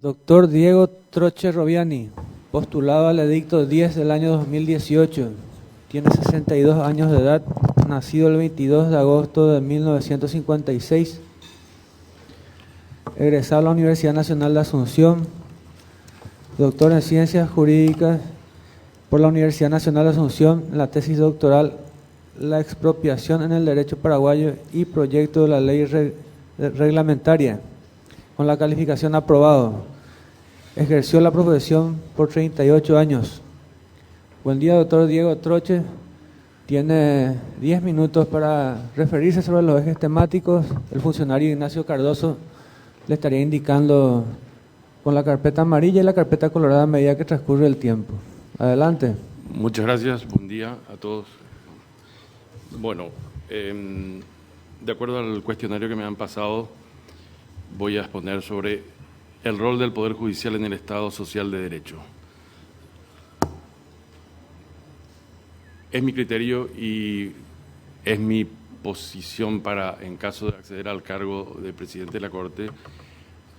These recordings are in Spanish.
Doctor Diego Troche Roviani, postulado al edicto 10 del año 2018. Tiene 62 años de edad, nacido el 22 de agosto de 1956. Egresado a la Universidad Nacional de Asunción. Doctor en Ciencias Jurídicas por la Universidad Nacional de Asunción, en la tesis doctoral La expropiación en el derecho paraguayo y proyecto de la ley reglamentaria, con la calificación aprobado. Ejerció la profesión por 38 años. Buen día, doctor Diego Troche. Tiene 10 minutos para referirse sobre los ejes temáticos. El funcionario Ignacio Cardoso le estaría indicando con la carpeta amarilla y la carpeta colorada a medida que transcurre el tiempo. Adelante. Muchas gracias, buen día a todos. Bueno, de acuerdo al cuestionario que me han pasado, voy a exponer sobre el rol del Poder Judicial en el Estado Social de Derecho. Es mi criterio y es mi posición para, en caso de acceder al cargo de presidente de la Corte,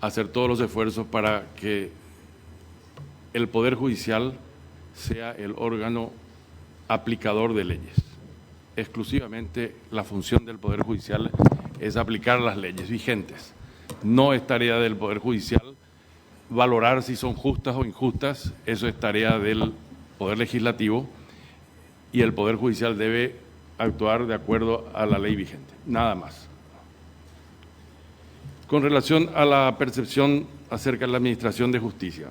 hacer todos los esfuerzos para que el Poder Judicial sea el órgano aplicador de leyes. Exclusivamente la función del Poder Judicial es aplicar las leyes vigentes. No es tarea del Poder Judicial valorar si son justas o injustas, eso es tarea del Poder Legislativo y el Poder Judicial debe actuar de acuerdo a la ley vigente, nada más. Con relación a la percepción acerca de la Administración de Justicia,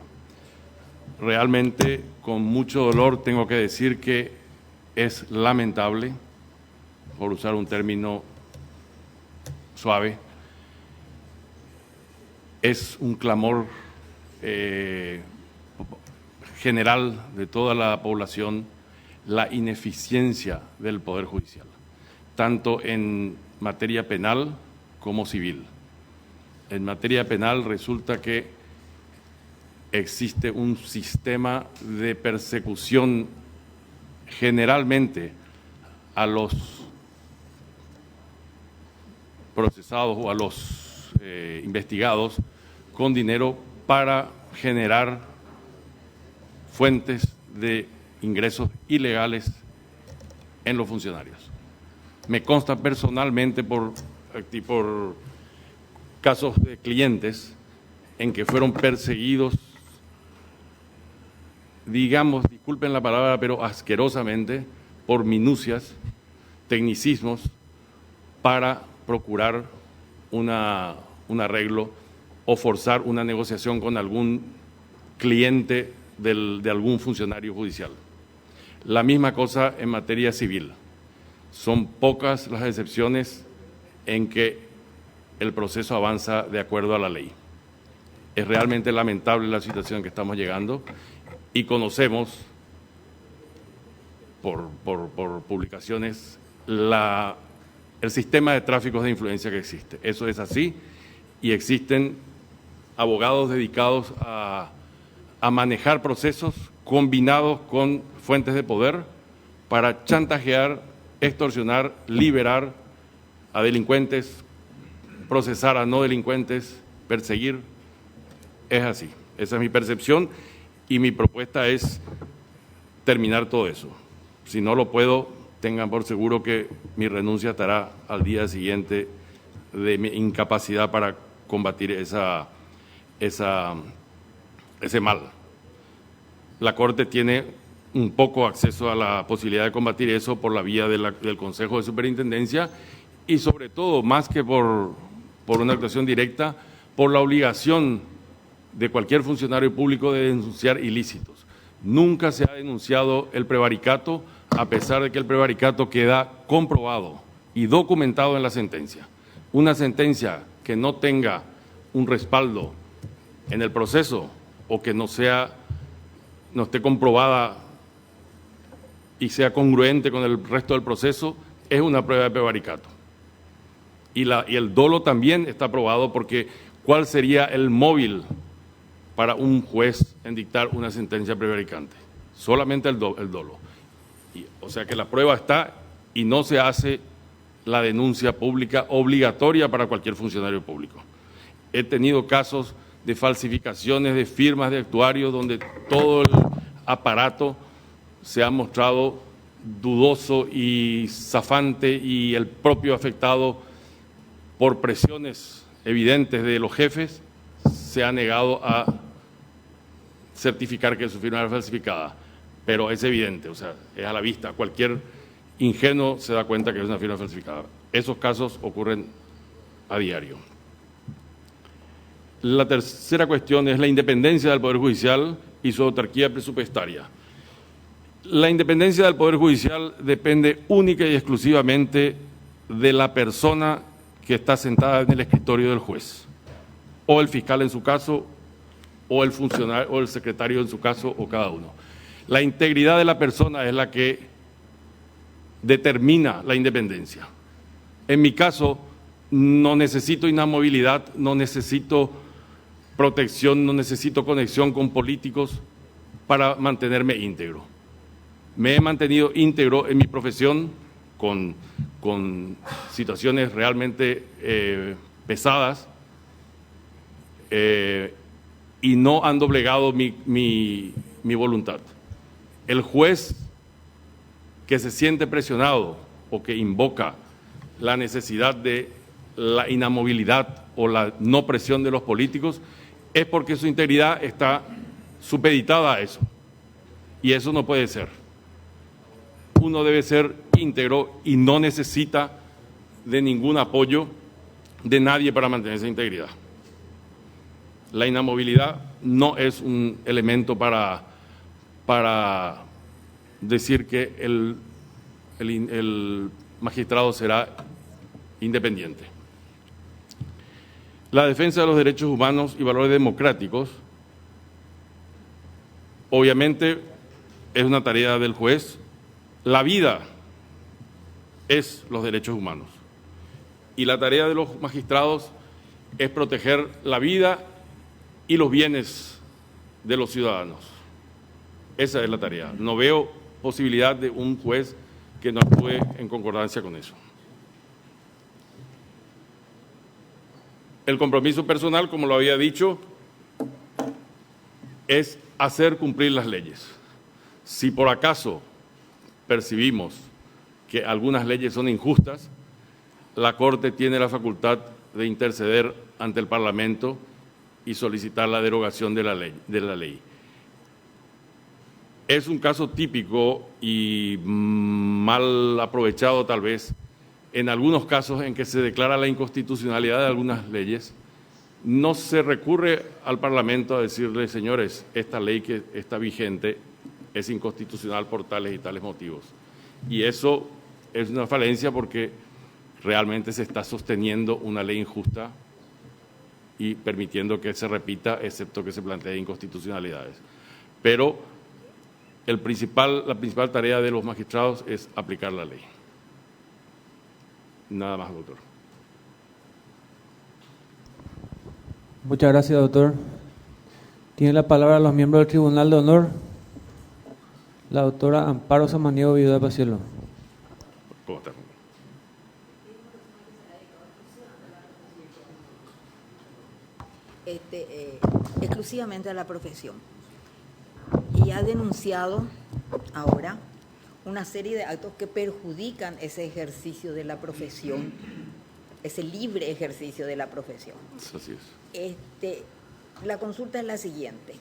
realmente con mucho dolor tengo que decir que es lamentable, por usar un término suave, es un clamor general de toda la población la ineficiencia del Poder Judicial, tanto en materia penal como civil. En materia penal resulta que existe un sistema de persecución generalmente a los procesados o a los investigados con dinero para generar fuentes de ingresos ilegales en los funcionarios. Me consta personalmente por casos de clientes en que fueron perseguidos, digamos, disculpen la palabra, pero asquerosamente, por minucias, tecnicismos, para procurar un arreglo o forzar una negociación con algún cliente de algún funcionario judicial. La misma cosa en materia civil. Son pocas las excepciones en que el proceso avanza de acuerdo a la ley. Es realmente lamentable la situación que estamos llegando y conocemos por publicaciones el sistema de tráficos de influencia que existe. Eso es así y existen abogados dedicados a manejar procesos combinados con fuentes de poder para chantajear, extorsionar, liberar a delincuentes, procesar a no delincuentes, perseguir. Es así. Esa es mi percepción y mi propuesta es terminar todo eso. Si no lo puedo, tengan por seguro que mi renuncia estará al día siguiente de mi incapacidad para combatir ese mal. La Corte tiene un poco acceso a la posibilidad de combatir eso por la vía del Consejo de Superintendencia y sobre todo, más que por una actuación directa, por la obligación de cualquier funcionario público de denunciar ilícitos. Nunca se ha denunciado el prevaricato, a pesar de que el prevaricato queda comprobado y documentado en la sentencia. Una sentencia que no tenga un respaldo en el proceso o que no esté comprobada y sea congruente con el resto del proceso, es una prueba de prevaricato. Y el dolo también está probado porque ¿cuál sería el móvil para un juez en dictar una sentencia prevaricante? Solamente el dolo. O sea que la prueba está y no se hace la denuncia pública obligatoria para cualquier funcionario público. He tenido casos de falsificaciones de firmas de actuarios, donde todo el aparato se ha mostrado dudoso y zafante, y el propio afectado, por presiones evidentes de los jefes, se ha negado a certificar que su firma era falsificada. Pero es evidente, o sea, es a la vista. Cualquier ingenuo se da cuenta que es una firma falsificada. Esos casos ocurren a diario. La tercera cuestión es la independencia del Poder Judicial y su autarquía presupuestaria. La independencia del Poder Judicial depende única y exclusivamente de la persona que está sentada en el escritorio del juez, o el fiscal en su caso, o el funcionario, o el secretario en su caso, o cada uno. La integridad de la persona es la que determina la independencia. En mi caso, no necesito inamovilidad, no necesito protección, no necesito conexión con políticos para mantenerme íntegro. Me he mantenido íntegro en mi profesión con situaciones realmente pesadas, y no han doblegado mi voluntad. El juez que se siente presionado o que invoca la necesidad de la inamovilidad o la no presión de los políticos es porque su integridad está supeditada a eso. Y eso no puede ser. Uno debe ser íntegro y no necesita de ningún apoyo de nadie para mantener esa integridad. La inamovilidad no es un elemento para decir que el magistrado será independiente. La defensa de los derechos humanos y valores democráticos, obviamente, es una tarea del juez. La vida es los derechos humanos y la tarea de los magistrados es proteger la vida y los bienes de los ciudadanos. Esa es la tarea. No veo posibilidad de un juez que no actúe en concordancia con eso. El compromiso personal, como lo había dicho, es hacer cumplir las leyes. Si por acaso percibimos que algunas leyes son injustas, la Corte tiene la facultad de interceder ante el Parlamento y solicitar la derogación de la ley. Es un caso típico y mal aprovechado tal vez, en algunos casos en que se declara la inconstitucionalidad de algunas leyes, no se recurre al Parlamento a decirle, señores, esta ley que está vigente es inconstitucional por tales y tales motivos. Y eso es una falencia porque realmente se está sosteniendo una ley injusta y permitiendo que se repita, excepto que se planteen inconstitucionalidades. Pero la principal tarea de los magistrados es aplicar la ley. Nada más, doctor. Muchas gracias, doctor. Tiene la palabra los miembros del Tribunal de Honor. La doctora Amparo Samaniego Viuda Pacielo. ¿Cómo está? Exclusivamente a la profesión. Y ha denunciado ahora una serie de actos que perjudican ese ejercicio de la profesión, ese libre ejercicio de la profesión. Así es. La consulta es la siguiente.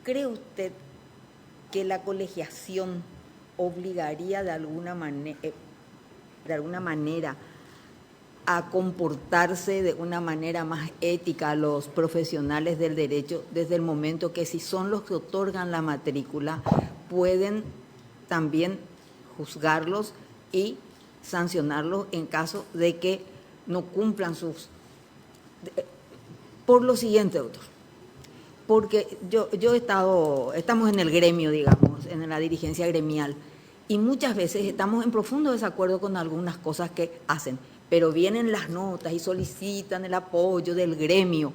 ¿Cree usted que la colegiación obligaría de alguna manera a comportarse de una manera más ética a los profesionales del derecho, desde el momento que si son los que otorgan la matrícula, pueden también juzgarlos y sancionarlos en caso de que no cumplan sus... Por lo siguiente, doctor, porque estamos en el gremio, digamos, en la dirigencia gremial, y muchas veces estamos en profundo desacuerdo con algunas cosas que hacen, pero vienen las notas y solicitan el apoyo del gremio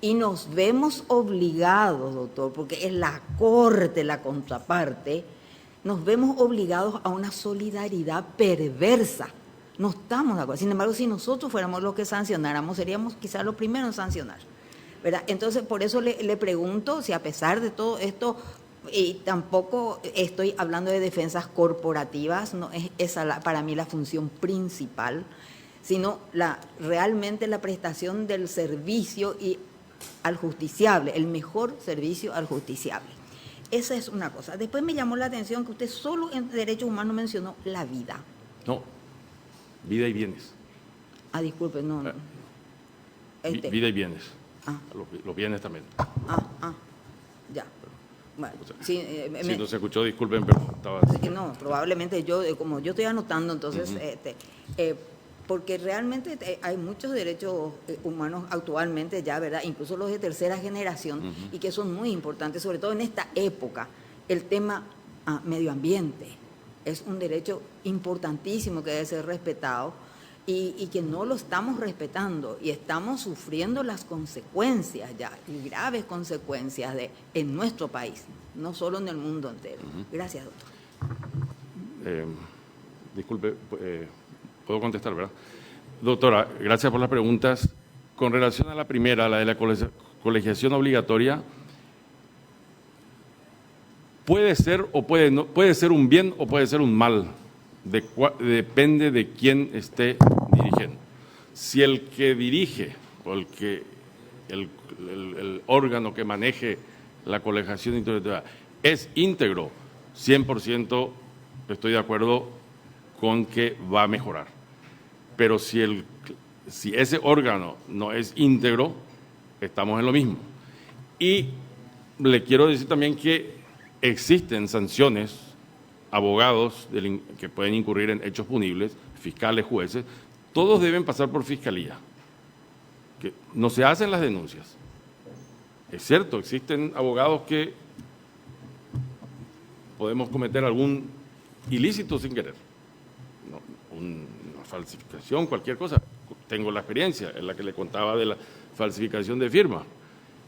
y nos vemos obligados, doctor, porque es la Corte la contraparte, nos vemos obligados a una solidaridad perversa. No estamos de acuerdo. Sin embargo, si nosotros fuéramos los que sancionáramos, seríamos quizás los primeros en sancionar. ¿verdad? Entonces, por eso le pregunto si a pesar de todo esto, y tampoco estoy hablando de defensas corporativas, no es esa para mí la función principal, sino realmente la prestación del servicio y al justiciable, el mejor servicio al justiciable. Esa es una cosa. Después me llamó la atención que usted solo en derechos humanos mencionó la vida. No, vida y bienes. Ah, disculpe, no. Vida y bienes. Ah. Los bienes también. Ya. Bueno, O sea, sí, si no se escuchó, disculpen, pero estaba... No, probablemente como yo estoy anotando, entonces, porque realmente hay muchos derechos humanos actualmente ya, ¿verdad? Incluso los de tercera generación, y que son muy importantes, sobre todo en esta época. El tema medio ambiente es un derecho importantísimo que debe ser respetado y que no lo estamos respetando y estamos sufriendo las consecuencias ya, y graves consecuencias en nuestro país, no solo en el mundo entero. Gracias, doctor. Disculpe, puedo contestar, ¿verdad? Doctora, gracias por las preguntas. Con relación a la primera, la de la colegiación obligatoria, puede ser o puede ser un bien o puede ser un mal. Depende de quién esté dirigiendo. Si el que dirige o el órgano que maneje la colegiación intelectual es íntegro, 100% estoy de acuerdo con que va a mejorar. Pero si ese órgano no es íntegro, estamos en lo mismo. Y le quiero decir también que existen sanciones, abogados que pueden incurrir en hechos punibles, fiscales, jueces, todos deben pasar por fiscalía. Que no se hacen las denuncias. Es cierto, existen abogados que podemos cometer algún ilícito sin querer, una falsificación, cualquier cosa. Tengo la experiencia en la que le contaba de la falsificación de firma.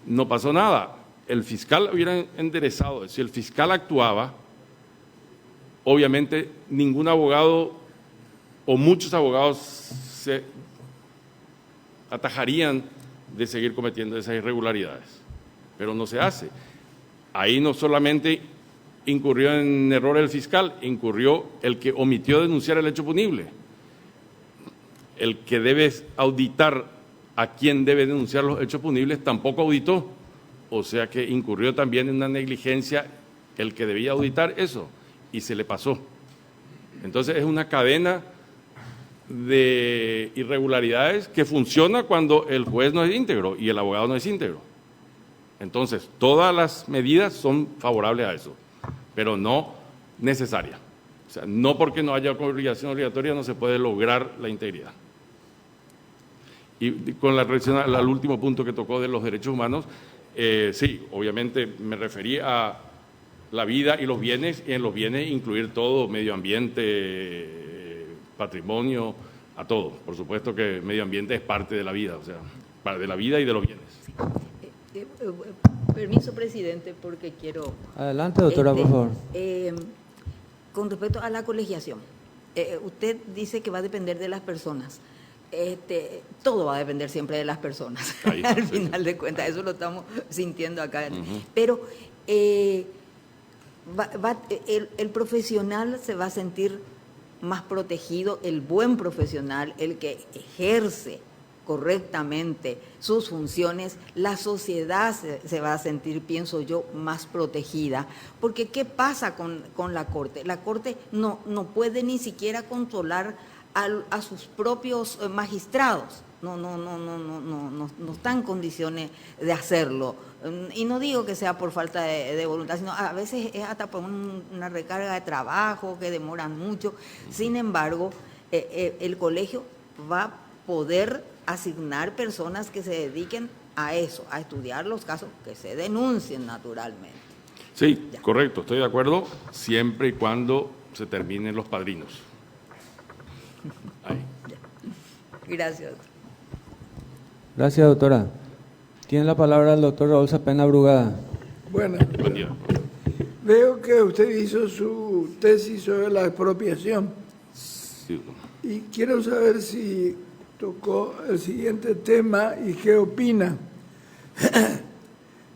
No pasó nada. El fiscal hubiera enderezado. Si el fiscal actuaba, obviamente ningún abogado o muchos abogados se atajarían de seguir cometiendo esas irregularidades, pero no se hace. Ahí no solamente incurrió en error el fiscal, incurrió el que omitió denunciar el hecho punible. El que debe auditar a quien debe denunciar los hechos punibles tampoco auditó, o sea que incurrió también en una negligencia el que debía auditar eso y se le pasó. Entonces es una cadena de irregularidades que funciona cuando el juez no es íntegro y el abogado no es íntegro. Entonces, todas las medidas son favorables a eso, pero no necesarias. O sea, no porque no haya obligación obligatoria no se puede lograr la integridad. Y con la relación al último punto que tocó de los derechos humanos, sí, obviamente me referí a la vida y los bienes, y en los bienes incluir todo, medio ambiente, patrimonio, a todo. Por supuesto que medio ambiente es parte de la vida, o sea, parte de la vida y de los bienes. Permiso, presidente, porque quiero... Adelante, doctora, por favor. Con respecto a la colegiación, usted dice que va a depender de las personas. Todo va a depender siempre de las personas, al final de cuentas, eso lo estamos sintiendo acá. Pero el profesional se va a sentir más protegido, el buen profesional, el que ejerce correctamente sus funciones, la sociedad se va a sentir, pienso yo, más protegida. Porque ¿qué pasa con la Corte? La Corte no puede ni siquiera controlar a sus propios magistrados. No está en condiciones de hacerlo. Y no digo que sea por falta de voluntad, sino a veces es hasta por una recarga de trabajo que demoran mucho. Sin embargo, el colegio va a poder asignar personas que se dediquen a eso, a estudiar los casos que se denuncien naturalmente. Sí, ya. Correcto, estoy de acuerdo, siempre y cuando se terminen los padrinos. Ahí. Gracias. Gracias, doctora. Tiene la palabra el doctor Raúl Zapena Brugada. Bueno, Buen día. veo que usted hizo su tesis sobre la expropiación. Sí. Y quiero saber si tocó el siguiente tema y qué opina.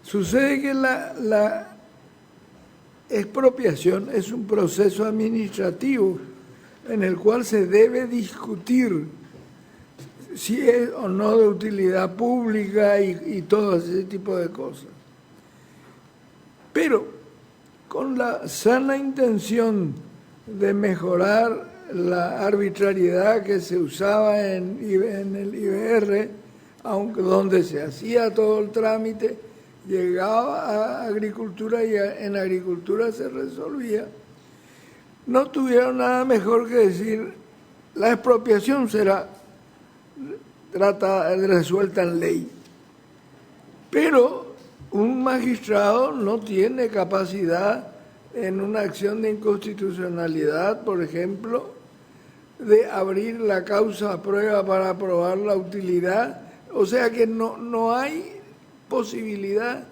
Sucede que la expropiación es un proceso administrativo en el cual se debe discutir si es o no de utilidad pública y todo ese tipo de cosas. Pero con la sana intención de mejorar la arbitrariedad que se usaba en el IBR, aunque donde se hacía todo el trámite, llegaba a agricultura y en agricultura se resolvía, no tuvieron nada mejor que decir, la expropiación será resuelta en ley. Pero un magistrado no tiene capacidad en una acción de inconstitucionalidad, por ejemplo, de abrir la causa a prueba para aprobar la utilidad. O sea que no hay posibilidad.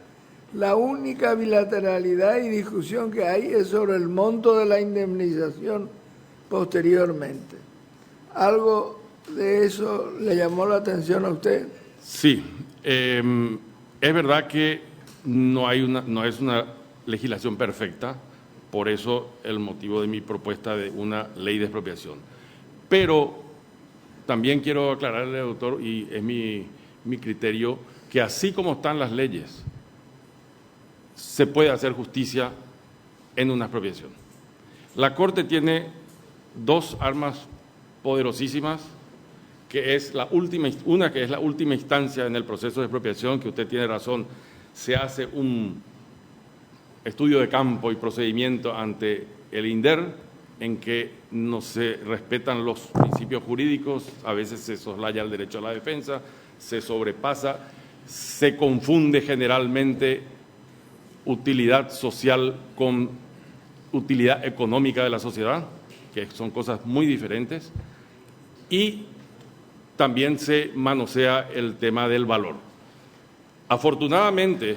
La única bilateralidad y discusión que hay es sobre el monto de la indemnización posteriormente. ¿Algo de eso le llamó la atención a usted? Sí, es verdad que no es una legislación perfecta, por eso el motivo de mi propuesta de una ley de expropiación. Pero también quiero aclararle, doctor, y es mi criterio, que así como están las leyes, se puede hacer justicia en una expropiación. La Corte tiene dos armas poderosísimas, que es una que es la última instancia en el proceso de expropiación, que usted tiene razón, se hace un estudio de campo y procedimiento ante el INDER, en que no se respetan los principios jurídicos, a veces se soslaya el derecho a la defensa, se sobrepasa, se confunde generalmente utilidad social con utilidad económica de la sociedad, que son cosas muy diferentes, y también se manosea el tema del valor. Afortunadamente,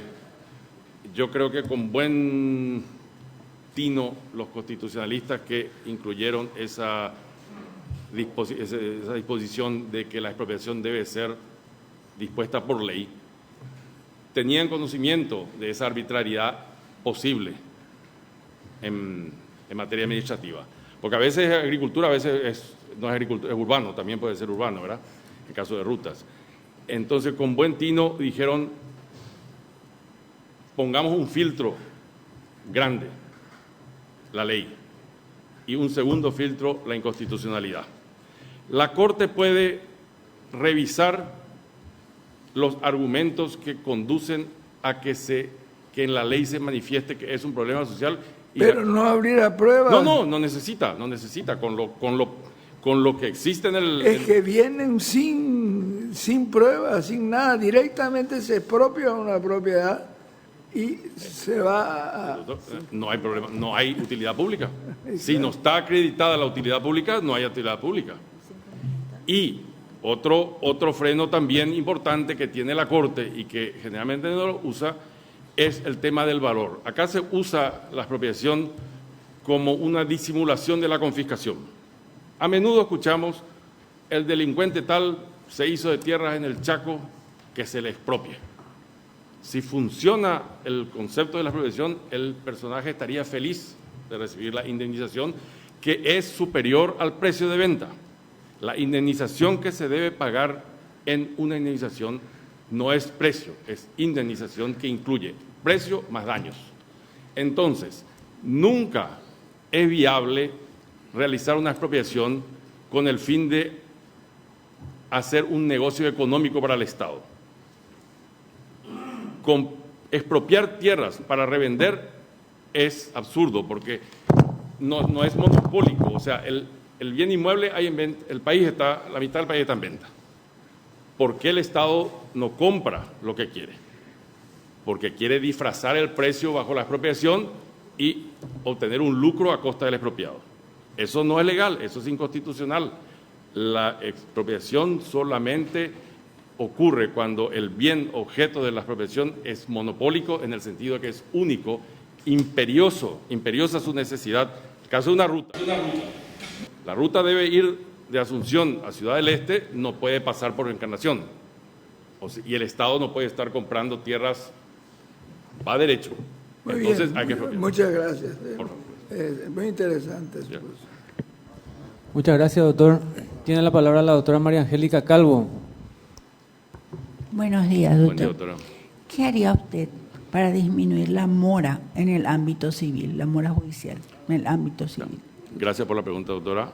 yo creo que con buen tino los constitucionalistas que incluyeron esa disposición de que la expropiación debe ser dispuesta por ley, tenían conocimiento de esa arbitrariedad posible en materia administrativa. Porque a veces es agricultura, a veces no es agricultura, es urbano, también puede ser urbano, ¿verdad? En caso de rutas. Entonces, con buen tino dijeron, pongamos un filtro grande, la ley, y un segundo filtro, la inconstitucionalidad. La Corte puede revisar los argumentos que conducen a que en la ley se manifieste que es un problema social. Pero no abrir a prueba. No necesita, con lo que existe en el... Es que vienen sin pruebas, sin nada, directamente se expropia una propiedad y se va a... No hay problema, no hay utilidad pública. Si no está acreditada la utilidad pública, no hay utilidad pública. Y otro freno también importante que tiene la Corte y que generalmente no lo usa es el tema del valor. Acá se usa la expropiación como una disimulación de la confiscación. A menudo escuchamos, el delincuente tal se hizo de tierras en el Chaco, que se le expropie. Si funciona el concepto de la expropiación, el personaje estaría feliz de recibir la indemnización, que es superior al precio de venta. La indemnización que se debe pagar en una indemnización no es precio, es indemnización que incluye precio más daños. Entonces, nunca es viable realizar una expropiación con el fin de hacer un negocio económico para el Estado. Con expropiar tierras para revender es absurdo porque no es monopólico, o sea, el bien inmueble hay en venta, la mitad del país está en venta. ¿Por qué el Estado no compra lo que quiere? Porque quiere disfrazar el precio bajo la expropiación y obtener un lucro a costa del expropiado. Eso no es legal, eso es inconstitucional. La expropiación solamente ocurre cuando el bien objeto de la expropiación es monopólico en el sentido de que es único, imperiosa su necesidad. En el caso de una ruta. La ruta debe ir de Asunción a Ciudad del Este, no puede pasar por Encarnación Y el Estado no puede estar comprando tierras, va derecho. Muy Entonces bien, hay que expropiar. muchas gracias. Por favor. Muy interesante su Ya. posición. Muchas gracias, doctor. Tiene la palabra la doctora María Angélica Calvo. Buenos días, Buen día, doctor. doctora. ¿Qué haría usted para disminuir la mora en el ámbito civil, la mora judicial en el ámbito civil? Gracias por la pregunta, doctora.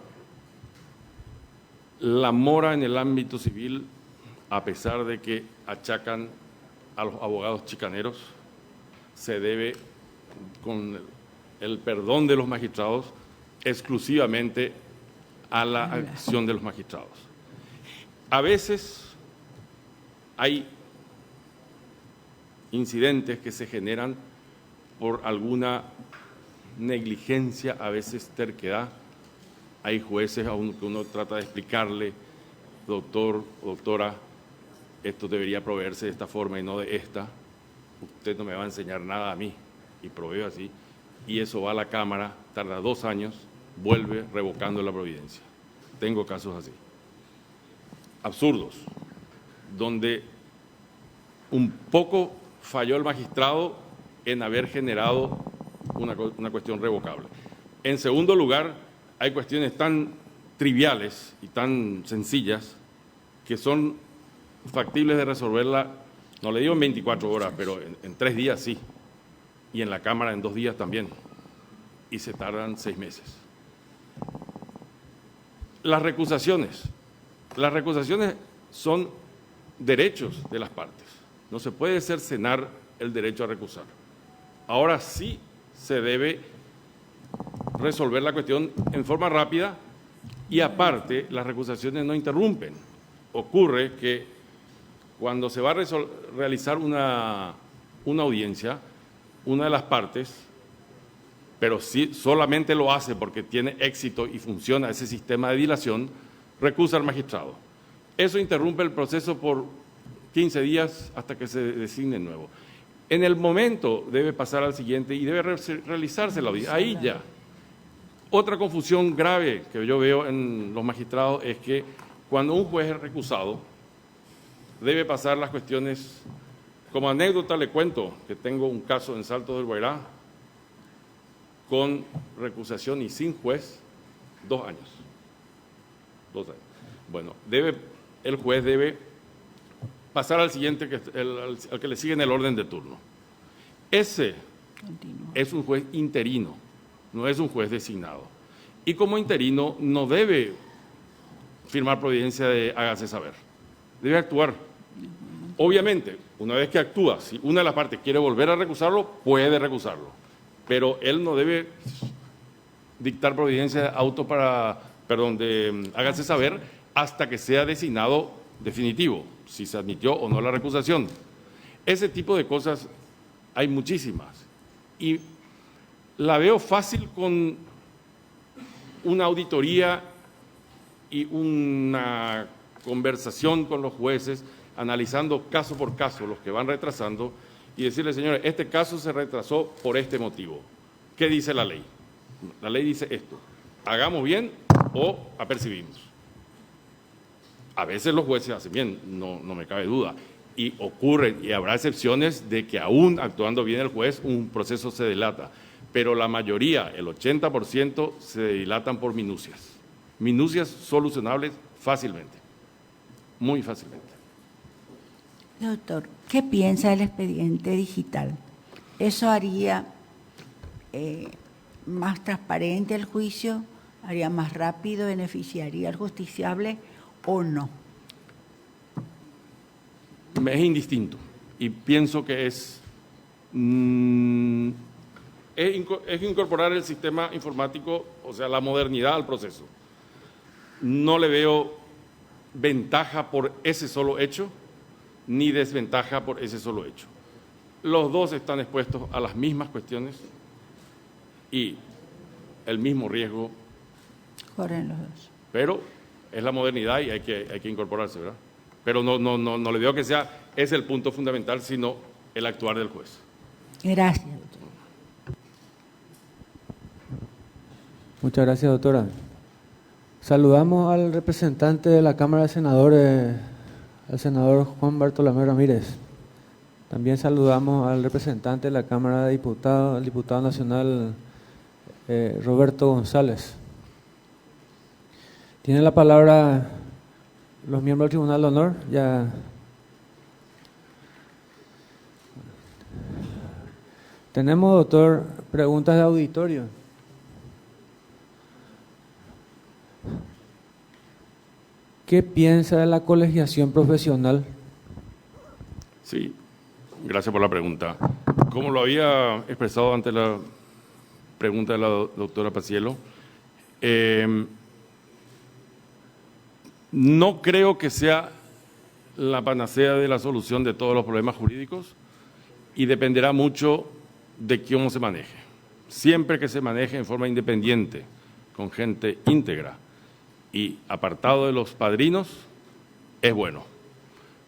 La mora en el ámbito civil, a pesar de que achacan a los abogados chicaneros, se debe, con el perdón de los magistrados, exclusivamente a la acción de los magistrados. A veces hay incidentes que se generan por alguna negligencia, a veces terquedad. Hay jueces a uno que uno trata de explicarle, doctor o doctora, esto debería proveerse de esta forma y no de esta. Usted no me va a enseñar nada a mí, y provee así. Y eso va a la Cámara, tarda 2 años, vuelve revocando la providencia. Tengo casos así. Absurdos, donde un poco falló el magistrado en haber generado una cuestión revocable. En segundo lugar, hay cuestiones tan triviales y tan sencillas que son factibles de resolverla, no le digo en 24 horas, pero en 3 días sí, y en la Cámara en 2 días también, y se tardan 6 meses. Las recusaciones son derechos de las partes, no se puede cercenar el derecho a recusar. Ahora sí se debe resolver la cuestión en forma rápida y aparte las recusaciones no interrumpen. Ocurre que cuando se va a realizar una audiencia, una de las partes, pero sí solamente lo hace porque tiene éxito y funciona ese sistema de dilación, recusa al magistrado. Eso interrumpe el proceso por 15 días hasta que se designe nuevo. En el momento debe pasar al siguiente y debe realizarse la audiencia. Ahí ya. Otra confusión grave que yo veo en los magistrados es que cuando un juez es recusado, debe pasar las cuestiones. Como anécdota le cuento que tengo un caso en Salto del Guairá con recusación y sin juez, 2 años. 2 años. Bueno, el juez debe pasar al siguiente, al que le sigue en el orden de turno. Ese es un juez interino, no es un juez designado. Y como interino no debe firmar providencia de hágase saber, debe actuar. Obviamente, una vez que actúa, si una de las partes quiere volver a recusarlo, puede recusarlo, pero él no debe dictar providencia de hágase saber hasta que sea designado definitivo, si se admitió o no la recusación. Ese tipo de cosas hay muchísimas y la veo fácil con una auditoría y una conversación con los jueces, analizando caso por caso los que van retrasando y decirle, señores, este caso se retrasó por este motivo. ¿Qué dice la ley? La ley dice esto, hagamos bien o apercibimos. A veces los jueces hacen bien, no me cabe duda, y ocurren, y habrá excepciones de que aún actuando bien el juez, un proceso se dilata, pero la mayoría, el 80%, se dilatan por minucias solucionables fácilmente, muy fácilmente. Doctor, ¿qué piensa del expediente digital? ¿Eso haría más transparente el juicio? ¿Haría más rápido? ¿Beneficiaría al justiciable o no? Me es indistinto y pienso que es incorporar el sistema informático, o sea, la modernidad al proceso. No le veo ventaja por ese solo hecho, ni desventaja por ese solo hecho. Los dos están expuestos a las mismas cuestiones y el mismo riesgo. Corren los dos. Pero es la modernidad y hay que incorporarse, ¿verdad? Pero no le veo que sea ese el punto fundamental, sino el actuar del juez. Gracias, doctor. Muchas gracias, doctora. Saludamos al representante de la Cámara de Senadores, al senador Juan Bartolomé Ramírez. También saludamos al representante de la Cámara de Diputados, el diputado nacional Roberto González. Tiene la palabra los miembros del Tribunal de Honor. Ya tenemos, doctor, preguntas de auditorio. ¿Qué piensa de la colegiación profesional? Sí, gracias por la pregunta. Como lo había expresado ante la pregunta de la doctora Paciello, no creo que sea la panacea de la solución de todos los problemas jurídicos y dependerá mucho de cómo se maneje. Siempre que se maneje en forma independiente, con gente íntegra y apartado de los padrinos, es bueno.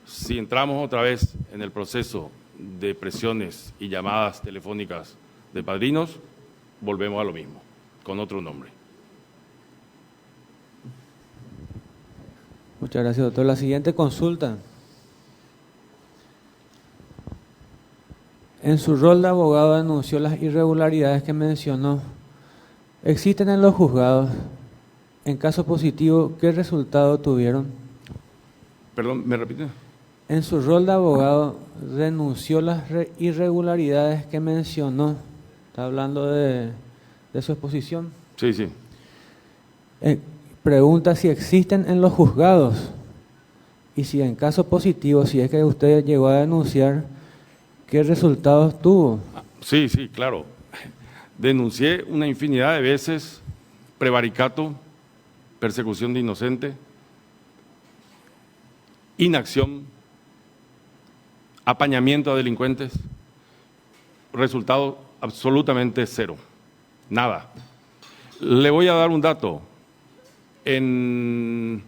Si entramos otra vez en el proceso de presiones y llamadas telefónicas de padrinos, volvemos a lo mismo, con otro nombre. Muchas gracias, doctor. La siguiente consulta. En su rol de abogado denunció las irregularidades que mencionó. ¿Existen en los juzgados? En caso positivo, ¿qué resultado tuvieron? Perdón, ¿me repite? En su rol de abogado denunció las irregularidades que mencionó. Está hablando de su exposición. Sí, sí. Pregunta si existen en los juzgados y si en caso positivo, si es que usted llegó a denunciar, ¿qué resultados tuvo? Sí, sí, claro. Denuncié una infinidad de veces prevaricato, persecución de inocente, inacción, apañamiento a delincuentes, resultado absolutamente cero, nada. Le voy a dar un dato. En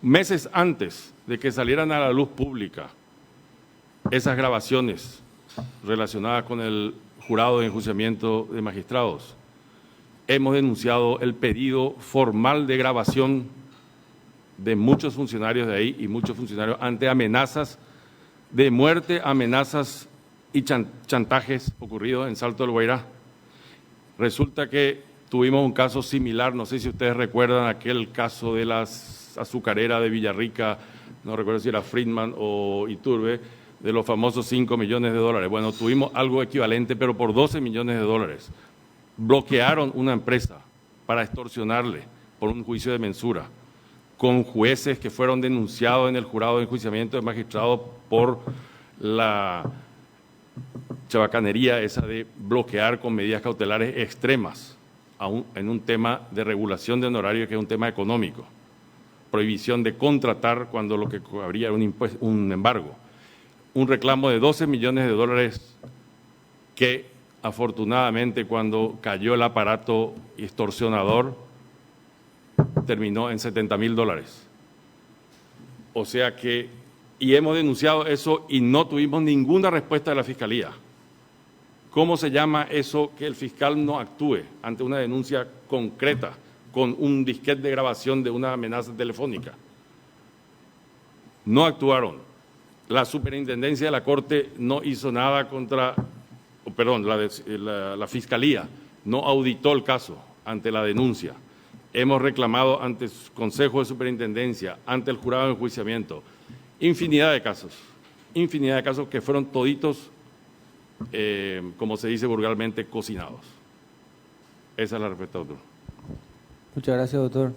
meses antes de que salieran a la luz pública esas grabaciones relacionadas con el jurado de enjuiciamiento de magistrados, hemos denunciado el pedido formal de grabación de muchos funcionarios de ahí y muchos funcionarios ante amenazas de muerte, amenazas y chantajes ocurridos en Salto del Guairá. Resulta que tuvimos un caso similar, no sé si ustedes recuerdan aquel caso de las azucareras de Villarrica, no recuerdo si era Friedman o Iturbe, de los famosos 5 millones de dólares. Bueno, tuvimos algo equivalente, pero por 12 millones de dólares. Bloquearon una empresa para extorsionarle por un juicio de mensura, con jueces que fueron denunciados en el jurado de enjuiciamiento de magistrados por la chabacanería esa de bloquear con medidas cautelares extremas en un tema de regulación de honorarios que es un tema económico, prohibición de contratar cuando lo que habría era un embargo, un reclamo de 12 millones de dólares que afortunadamente cuando cayó el aparato extorsionador terminó en $70,000. O sea que, y hemos denunciado eso y no tuvimos ninguna respuesta de la Fiscalía. ¿Cómo se llama eso que el fiscal no actúe ante una denuncia concreta con un disquete de grabación de una amenaza telefónica? No actuaron. La superintendencia de la Corte no hizo nada la Fiscalía no auditó el caso ante la denuncia. Hemos reclamado ante el Consejo de Superintendencia, ante el Jurado de Enjuiciamiento, infinidad de casos que fueron toditos, como se dice vulgarmente, cocinados. Esa es la respuesta, doctor. Muchas gracias, doctor.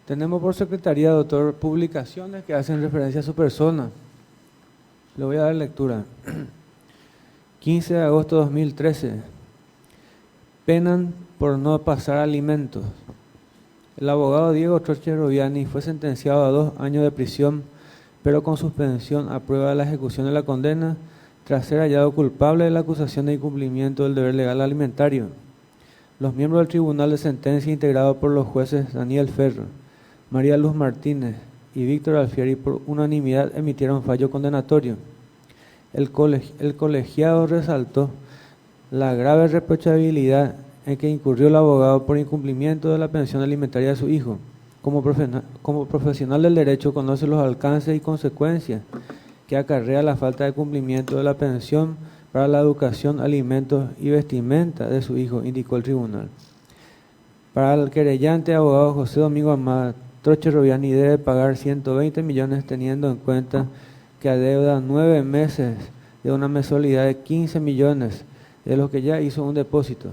Tenemos por secretaría, doctor, publicaciones que hacen referencia a su persona. Le voy a dar lectura. 15 de agosto de 2013. Penan por no pasar alimentos. El abogado Diego Troche Roviani fue sentenciado a 2 años de prisión, pero con suspensión a prueba de la ejecución de la condena, tras ser hallado culpable de la acusación de incumplimiento del deber legal alimentario. Los miembros del Tribunal de Sentencia, integrados por los jueces Daniel Ferro, María Luz Martínez y Víctor Alfieri, por unanimidad emitieron fallo condenatorio. El colegiado resaltó la grave reprochabilidad en que incurrió el abogado por incumplimiento de la pensión alimentaria de su hijo, Como profesional del derecho conoce los alcances y consecuencias que acarrea la falta de cumplimiento de la pensión para la educación, alimentos y vestimenta de su hijo, indicó el tribunal. Para el querellante abogado José Domingo Ahmad, Troche Roviani debe pagar 120 millones teniendo en cuenta que adeuda 9 meses de una mensualidad de 15 millones, de los que ya hizo un depósito.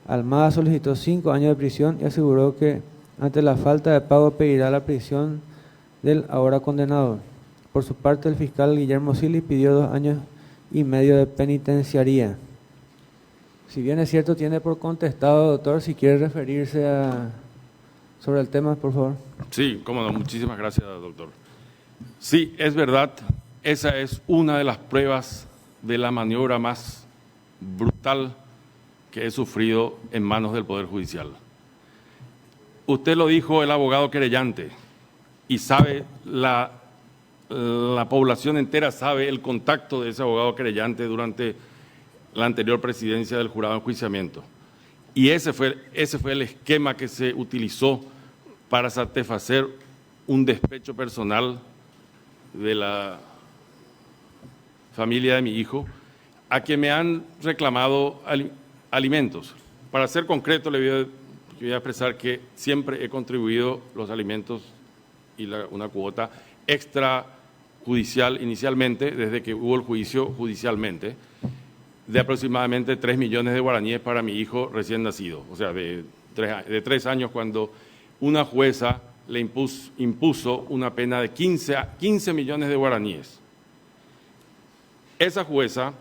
Almada solicitó 5 años de prisión y aseguró que ante la falta de pago pedirá la prisión del ahora condenado. Por su parte, el fiscal Guillermo Sili pidió 2 años y medio de penitenciaría. Si bien es cierto, tiene por contestado, doctor, si quiere referirse sobre el tema, por favor. Sí, cómo no, muchísimas gracias, doctor. Sí, es verdad, esa es una de las pruebas de la maniobra más brutal que he sufrido en manos del Poder Judicial. Usted lo dijo, el abogado querellante, y sabe, la población entera sabe el contacto de ese abogado querellante durante la anterior presidencia del jurado de enjuiciamiento. Y ese fue el esquema que se utilizó para satisfacer un despecho personal de la familia de mi hijo, a quien me han reclamado alimentos. Para ser concreto, le voy a expresar que siempre he contribuido los alimentos y una cuota extrajudicial inicialmente, desde que hubo el juicio judicialmente, de aproximadamente 3 millones de guaraníes para mi hijo recién nacido, o sea, de 3 años, cuando una jueza le impuso una pena de 15 millones de guaraníes. Esa jueza,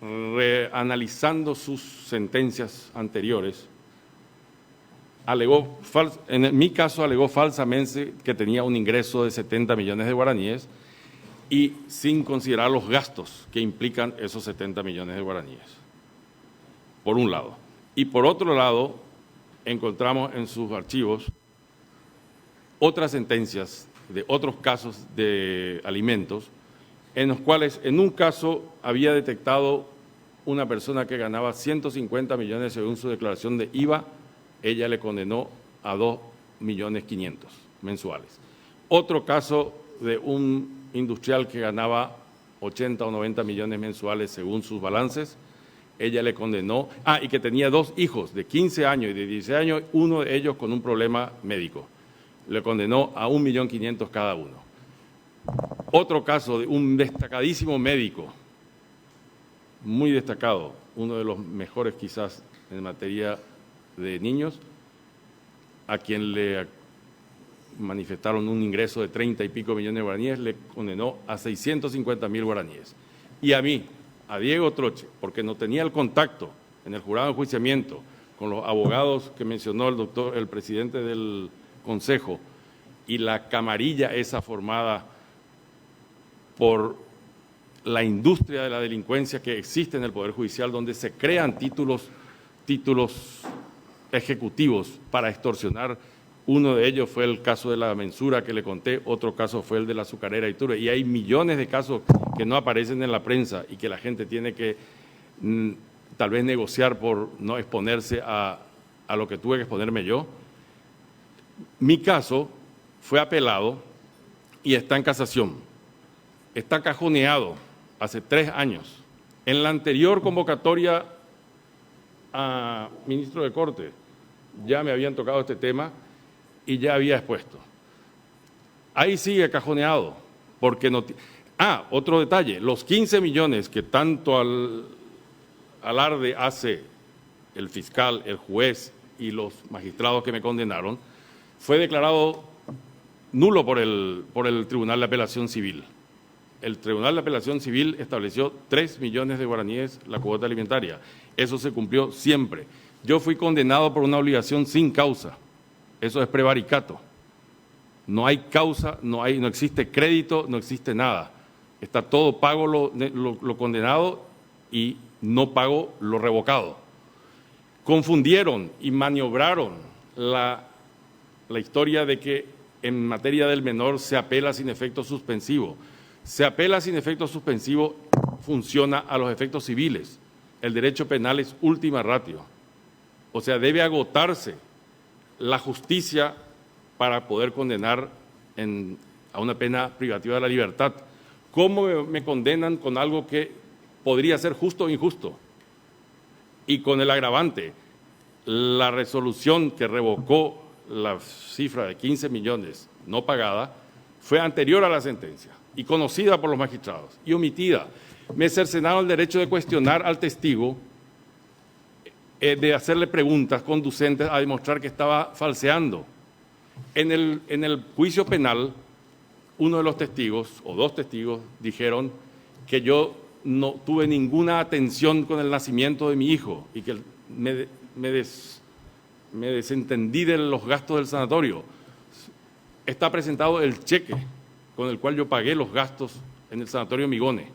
reanalizando sus sentencias anteriores, en mi caso alegó falsamente que tenía un ingreso de 70 millones de guaraníes y sin considerar los gastos que implican esos 70 millones de guaraníes, por un lado. Y por otro lado, encontramos en sus archivos otras sentencias de otros casos de alimentos, en los cuales en un caso había detectado una persona que ganaba 150 millones según su declaración de IVA, ella le condenó a 2.500.000 mensuales. Otro caso de un industrial que ganaba 80 o 90 millones mensuales según sus balances, ella le condenó, y que tenía 2 hijos de 15 años y de 16 años, uno de ellos con un problema médico, le condenó a 1.500.000 cada uno. Otro caso de un destacadísimo médico, muy destacado, uno de los mejores quizás en materia de niños, a quien le manifestaron un ingreso de 30 y pico millones de guaraníes, le condenó a 650.000 guaraníes. Y a mí, a Diego Troche, porque no tenía el contacto en el jurado de enjuiciamiento con los abogados que mencionó el presidente del Consejo y la camarilla esa formada por la industria de la delincuencia que existe en el Poder Judicial, donde se crean títulos ejecutivos para extorsionar. Uno de ellos fue el caso de la mensura que le conté, otro caso fue el de la azucarera Iturbe, y hay millones de casos que no aparecen en la prensa y que la gente tiene que tal vez negociar por no exponerse a lo que tuve que exponerme yo. Mi caso fue apelado y está en casación. Está cajoneado hace 3 años. En la anterior convocatoria a ministro de Corte ya me habían tocado este tema y ya había expuesto. Ahí sigue cajoneado, porque no... otro detalle, los 15 millones que tanto alarde hace el fiscal, el juez y los magistrados que me condenaron, fue declarado nulo por el Tribunal de Apelación Civil. El Tribunal de Apelación Civil estableció 3 millones de guaraníes la cuota alimentaria. Eso se cumplió siempre. Yo fui condenado por una obligación sin causa. Eso es prevaricato. No hay causa, no existe crédito, no existe nada. Está todo pago lo condenado y no pago lo revocado. Confundieron y maniobraron la historia de que en materia del menor se apela sin efecto suspensivo. Se apela sin efecto suspensivo, funciona a los efectos civiles. El derecho penal es última ratio. O sea, debe agotarse la justicia para poder condenar a una pena privativa de la libertad. ¿Cómo me condenan con algo que podría ser justo o injusto? Y con el agravante, la resolución que revocó la cifra de 15 millones no pagada fue anterior a la sentencia y conocida por los magistrados y omitida. Me cercenaron el derecho de cuestionar al testigo, de hacerle preguntas conducentes a demostrar que estaba falseando. En el juicio penal, uno de los testigos, o dos testigos, dijeron que yo no tuve ninguna atención con el nacimiento de mi hijo y que me desentendí de los gastos del sanatorio. Está presentado el cheque con el cual yo pagué los gastos en el sanatorio Migone.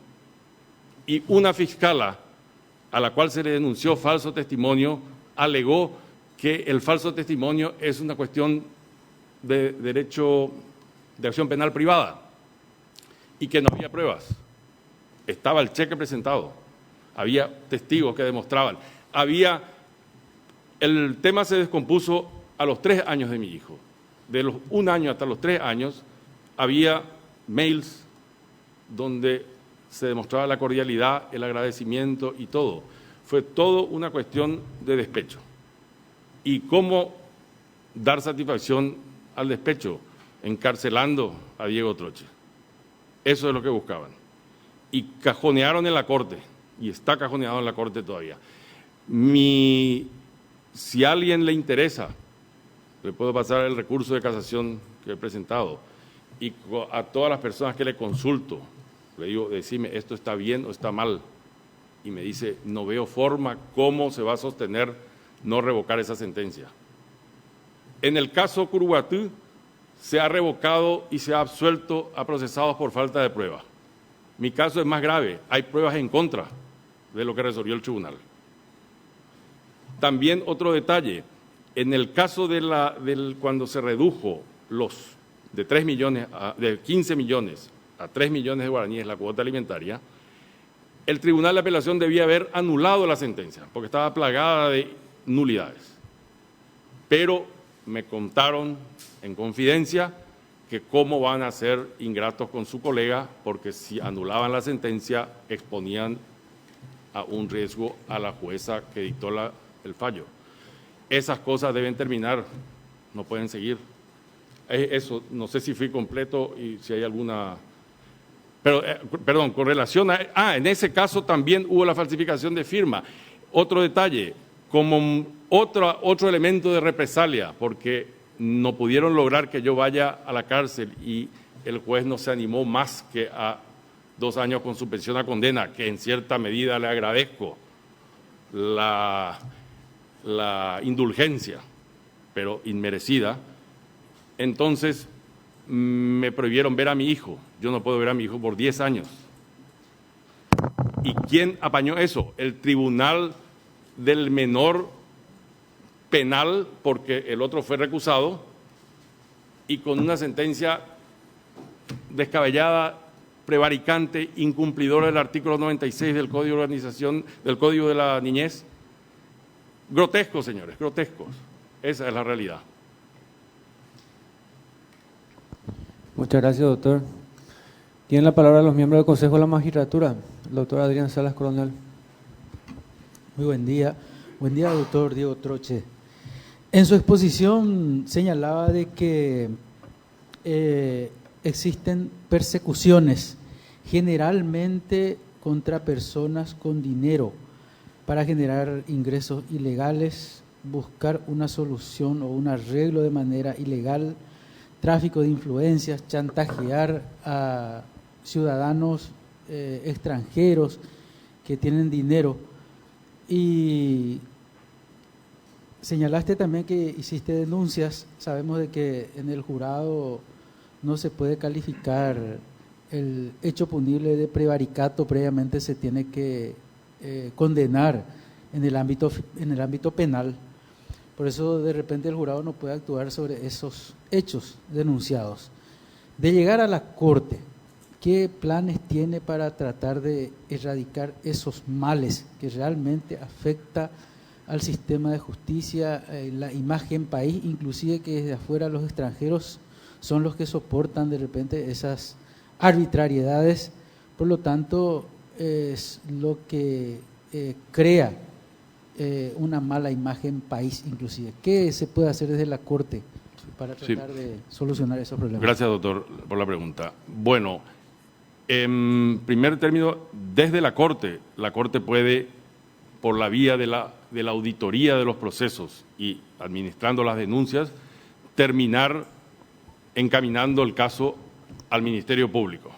Y una fiscala a la cual se le denunció falso testimonio alegó que el falso testimonio es una cuestión de derecho de acción penal privada y que no había pruebas. Estaba el cheque presentado, había testigos que demostraban, el tema se descompuso a los 3 años de mi hijo. De los 1 año hasta los 3 años había mails donde se demostraba la cordialidad, el agradecimiento y todo. Fue todo una cuestión de despecho. ¿Y cómo dar satisfacción al despecho? Encarcelando a Diego Troche. Eso es lo que buscaban. Y cajonearon en la Corte, y está cajoneado en la Corte todavía. Si a alguien le interesa, le puedo pasar el recurso de casación que he presentado, y a todas las personas que le consulto, le digo, decime, ¿esto está bien o está mal? Y me dice, no veo forma, ¿cómo se va a sostener no revocar esa sentencia? En el caso Curuguatú, se ha revocado y se ha absuelto a procesados por falta de prueba. Mi caso es más grave, hay pruebas en contra de lo que resolvió el tribunal. También otro detalle, en el caso cuando se redujo de 15 millones a 3 millones de guaraníes la cuota alimentaria, el Tribunal de Apelación debía haber anulado la sentencia, porque estaba plagada de nulidades. Pero me contaron en confidencia que cómo van a ser ingratos con su colega, porque si anulaban la sentencia exponían a un riesgo a la jueza que dictó el fallo. Esas cosas deben terminar, no pueden seguir. Eso, no sé si fui completo y si hay alguna... Pero, perdón, con relación en ese caso también hubo la falsificación de firma. Otro detalle, como otro elemento de represalia, porque no pudieron lograr que yo vaya a la cárcel y el juez no se animó más que a 2 años con suspensión a condena, que en cierta medida le agradezco la indulgencia, pero inmerecida. Entonces me prohibieron ver a mi hijo. Yo no puedo ver a mi hijo por 10 años. ¿Y quién apañó eso? El Tribunal del Menor Penal, porque el otro fue recusado, y con una sentencia descabellada, prevaricante, incumplidora del artículo 96 del Código de Organización, del Código de la Niñez. Grotescos, señores, grotescos. Esa es la realidad. Muchas gracias, doctor. Tienen la palabra los miembros del Consejo de la Magistratura. El doctor Adrián Salas Coronel. Muy buen día. Buen día, doctor Diego Troche. En su exposición señalaba de que existen persecuciones, generalmente contra personas con dinero, para generar ingresos ilegales, buscar una solución o un arreglo de manera ilegal, tráfico de influencias, chantajear a ciudadanos extranjeros que tienen dinero. Y señalaste también que hiciste denuncias. Sabemos de que en el jurado no se puede calificar el hecho punible de prevaricato, previamente se tiene que condenar en el ámbito penal. Por eso de repente el jurado no puede actuar sobre esos hechos denunciados. De llegar a la Corte, ¿qué planes tiene para tratar de erradicar esos males que realmente afecta al sistema de justicia, la imagen país, inclusive que desde afuera los extranjeros son los que soportan de repente esas arbitrariedades, por lo tanto es lo que crea una mala imagen país inclusive. ¿Qué se puede hacer desde la Corte para tratar de solucionar esos problemas? Gracias, doctor, por la pregunta. Bueno, en primer término, desde la Corte puede, por la vía de la auditoría de los procesos y administrando las denuncias, terminar encaminando el caso al Ministerio Público.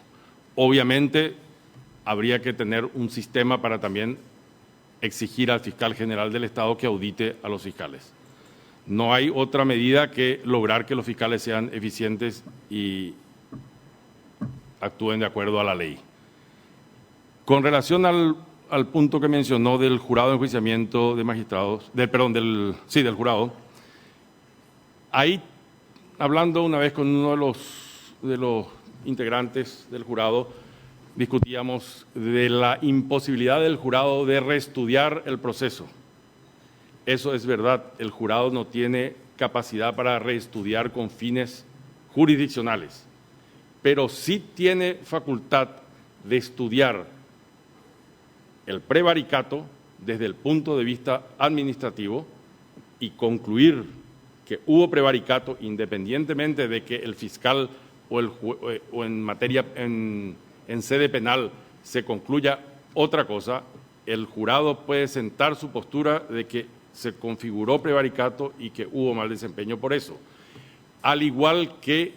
Obviamente, habría que tener un sistema para también exigir al fiscal general del Estado que audite a los fiscales. No hay otra medida que lograr que los fiscales sean eficientes y actúen de acuerdo a la ley. Con relación al punto que mencionó del jurado de enjuiciamiento de magistrados, del jurado, ahí, hablando una vez con uno de los integrantes del jurado, discutíamos de la imposibilidad del jurado de reestudiar el proceso. Eso es verdad, el jurado no tiene capacidad para reestudiar con fines jurisdiccionales, pero sí tiene facultad de estudiar el prevaricato desde el punto de vista administrativo y concluir que hubo prevaricato independientemente de que el fiscal o en materia en sede penal se concluya otra cosa. El jurado puede sentar su postura de que se configuró prevaricato y que hubo mal desempeño por eso. Al igual que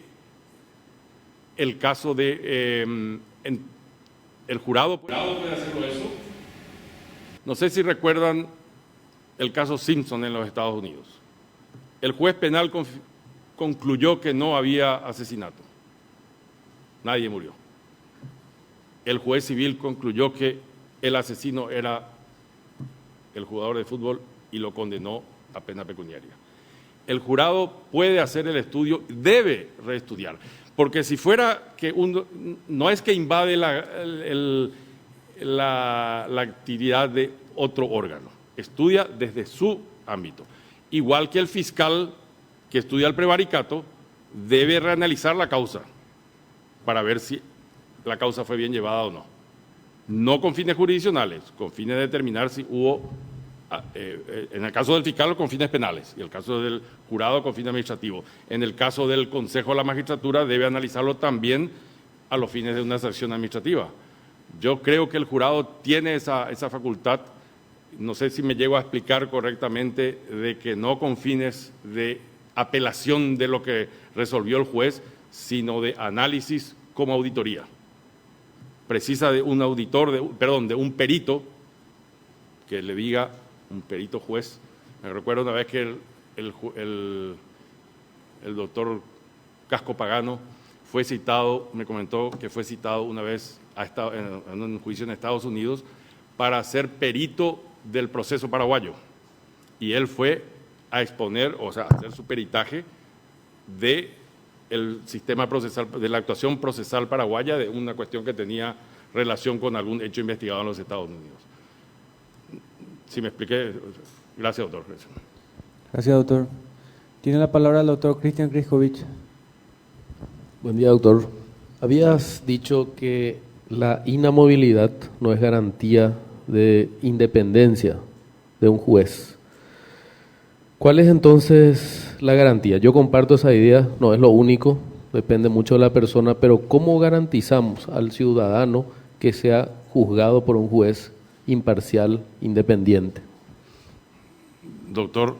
el caso de el jurado puede hacerlo eso. No sé si recuerdan el caso Simpson en los Estados Unidos. El juez penal concluyó que no había asesinato. Nadie murió. El juez civil concluyó que el asesino era el jugador de fútbol y lo condenó a pena pecuniaria. El jurado puede hacer el estudio, debe reestudiar, porque si fuera que no es que invade la actividad de otro órgano, estudia desde su ámbito. Igual que el fiscal que estudia el prevaricato debe reanalizar la causa para ver si la causa fue bien llevada o no. No con fines jurisdiccionales, con fines de determinar si hubo, en el caso del fiscal, con fines penales, y el caso del jurado con fin administrativo. En el caso del Consejo de la Magistratura debe analizarlo también a los fines de una sanción administrativa. Yo creo que el jurado tiene esa facultad, no sé si me llego a explicar correctamente, de que no con fines de apelación de lo que resolvió el juez, sino de análisis como auditoría. Precisa de un auditor, de un perito, que le diga, un perito juez. Me recuerdo una vez que el doctor Casco Pagano fue citado, me comentó que fue citado una vez en un juicio en Estados Unidos para ser perito del proceso paraguayo. Y él fue a exponer, o sea, a hacer su peritaje del sistema procesal, de la actuación procesal paraguaya, de una cuestión que tenía relación con algún hecho investigado en los Estados Unidos. Si me expliqué, gracias, doctor. Gracias, doctor. Tiene la palabra el doctor Cristian Kriskovic. Buen día, doctor. Habías dicho que la inamovilidad no es garantía de independencia de un juez. ¿Cuál es entonces la garantía? Yo comparto esa idea, no es lo único, depende mucho de la persona, pero ¿cómo garantizamos al ciudadano que sea juzgado por un juez imparcial, independiente? Doctor,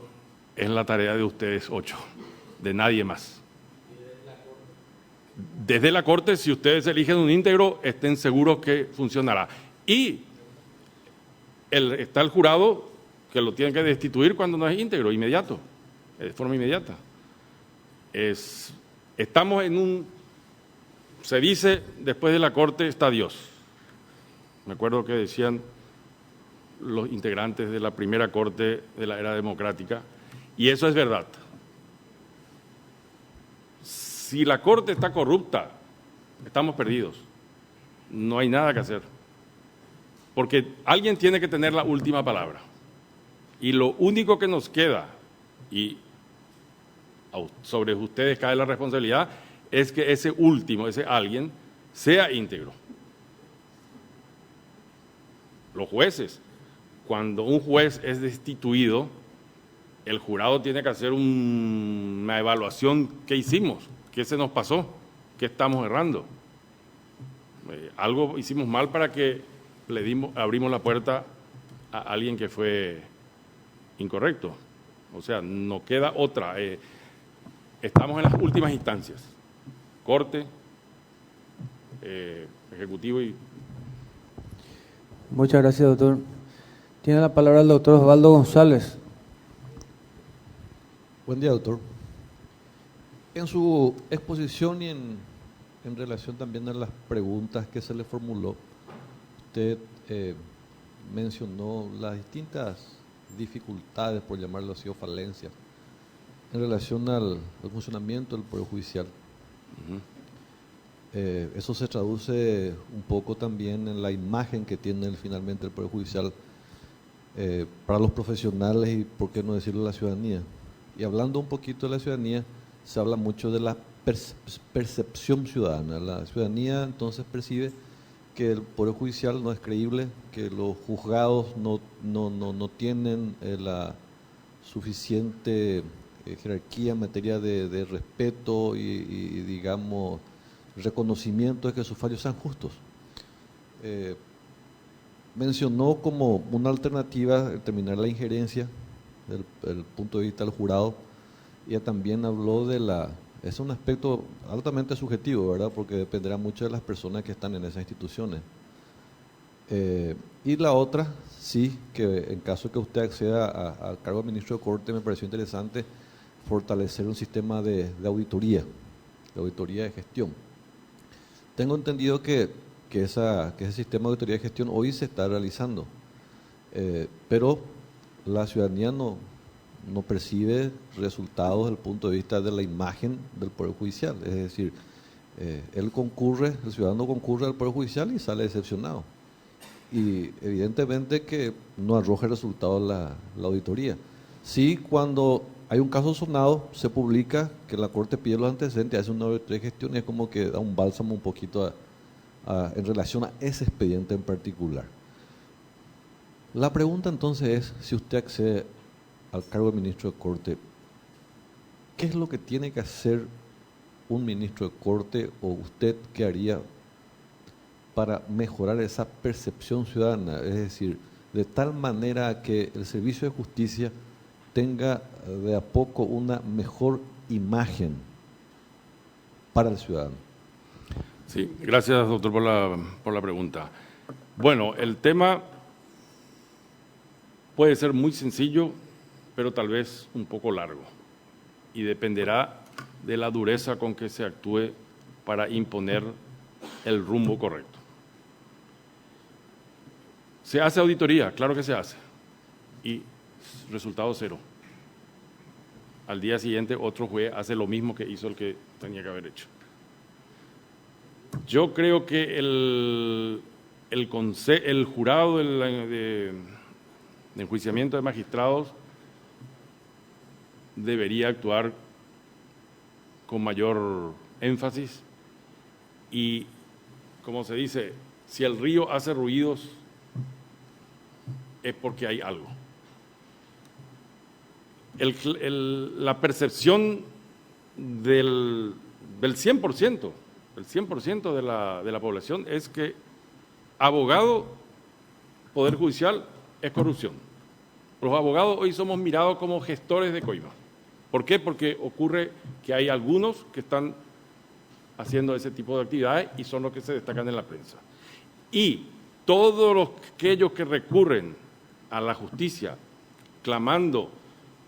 es la tarea de ustedes 8, de nadie más. Desde la Corte, si ustedes eligen un íntegro, estén seguros que funcionará. Y está el jurado que lo tienen que destituir cuando no es íntegro, inmediato, de forma inmediata. Estamos se dice, después de la Corte está Dios. Me acuerdo que decían los integrantes de la primera Corte de la era democrática, y eso es verdad. Si la Corte está corrupta, estamos perdidos. No hay nada que hacer. Porque alguien tiene que tener la última palabra. Y lo único que nos queda, y sobre ustedes cae la responsabilidad, es que ese último, ese alguien, sea íntegro. Los jueces, cuando un juez es destituido, el jurado tiene que hacer una evaluación. ¿Qué hicimos? ¿Qué se nos pasó? ¿Qué estamos errando? Algo hicimos mal para que abrimos la puerta a alguien que fue incorrecto. O sea, no queda otra. Estamos en las últimas instancias. Corte, Ejecutivo y... Muchas gracias, doctor. Tiene la palabra el doctor Osvaldo González. Buen día, doctor. En su exposición y en relación también a las preguntas que se le formuló, usted mencionó las distintas dificultades, por llamarlo así, o falencias, en relación al funcionamiento del Poder Judicial. Eso se traduce un poco también en la imagen que tiene finalmente el Poder Judicial para los profesionales y, por qué no decirlo, la ciudadanía. Y hablando un poquito de la ciudadanía, se habla mucho de la percepción ciudadana. La ciudadanía entonces percibe que el Poder Judicial no es creíble, que los juzgados no tienen la suficiente jerarquía en materia de respeto y digamos, reconocimiento de que sus fallos sean justos. Mencionó como una alternativa terminar la injerencia desde el punto de vista del jurado. Ella también habló es un aspecto altamente subjetivo, ¿verdad? Porque dependerá mucho de las personas que están en esas instituciones. Y la otra, sí, que en caso que usted acceda al cargo de ministro de Corte, me pareció interesante fortalecer un sistema de auditoría de gestión. Tengo entendido que ese sistema de auditoría de gestión hoy se está realizando, pero la ciudadanía no percibe resultados desde el punto de vista de la imagen del Poder Judicial. Es decir, el ciudadano concurre al Poder Judicial y sale decepcionado. Y evidentemente que no arroja el resultado la auditoría. Sí, cuando hay un caso sonado, se publica que la Corte pide los antecedentes, hace una auditoría de gestión y es como que da un bálsamo un poquito en relación a ese expediente en particular. La pregunta entonces es, si usted accede al cargo de ministro de Corte, ¿qué es lo que tiene que hacer un ministro de Corte o usted qué haría para mejorar esa percepción ciudadana? Es decir, de tal manera que el servicio de justicia tenga de a poco una mejor imagen para el ciudadano. Sí, gracias, doctor, por la pregunta. Bueno, el tema puede ser muy sencillo, pero tal vez un poco largo, y dependerá de la dureza con que se actúe para imponer el rumbo correcto. ¿Se hace auditoría? Claro que se hace, y resultado cero. Al día siguiente otro juez hace lo mismo que hizo el que tenía que haber hecho. Yo creo que el jurado de enjuiciamiento de magistrados debería actuar con mayor énfasis y, como se dice, si el río hace ruidos es porque hay algo. La percepción del 100%, el 100% de la población es que abogado, poder judicial, es corrupción. Los abogados hoy somos mirados como gestores de coimas. ¿Por qué? Porque ocurre que hay algunos que están haciendo ese tipo de actividades y son los que se destacan en la prensa. Y todos aquellos que recurren a la justicia clamando